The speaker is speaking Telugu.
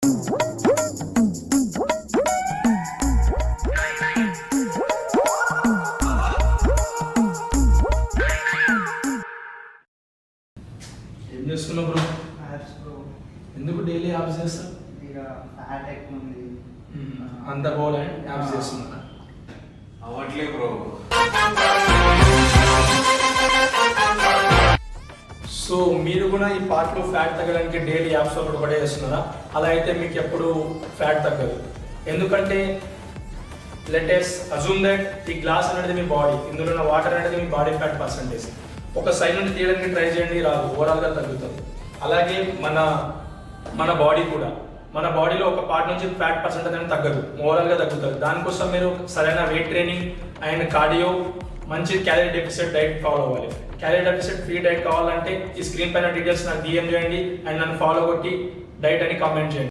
ఏం చేస్తున్నావు బ్రో? Apps bro. ఎందుకు డైలీ యాప్స్ చేస్తావు? ఇక ఫ్యాట్ ఎక్కువ ఉంది. అంత పోవాలని యాప్స్ చేస్తున్నా. అవ్వట్లే బ్రో. సో మీరు కూడా ఈ పార్ట్లో ఫ్యాట్ తగ్గడానికి డైలీ యాప్స్ ఒకటే చేస్తున్నారా? అలా అయితే మీకు ఎప్పుడు ఫ్యాట్ తగ్గదు. ఎందుకంటే లెటెస్ట్ అజూమ్ దట్ ఈ గ్లాస్ అనేది మీ బాడీ, ఇందులో ఉన్న వాటర్ అనేది మీ బాడీ ఫ్యాట్ పర్సంటేజ్. ఒక సైడ్ నుండి తీయడానికి ట్రై చేయండి, రాదు, ఓవరాల్గా తగ్గుతుంది. అలాగే మన బాడీ కూడా, మన బాడీలో ఒక పార్ట్ నుంచి ఫ్యాట్ పర్సెంటేజ్ అనేది తగ్గదు, ఓవరాల్గా తగ్గుతుంది. దానికోసం మీరు సరైన వెయిట్ ట్రైనింగ్ అండ్ కార్డియో, మంచి క్యాలరీ డెఫిసిట్ డైట్ ఫాలో అవ్వాలి. క్యాలరీ డెఫిసిట్ ఫ్రీ డైట్ కావాలంటే ఈ స్క్రీన్ పైన డీటెయిల్స్ నాకు DM చేయండి అండ్ నన్ను ఫాలో కొట్టి డైట్ అని కామెంట్ చేయండి.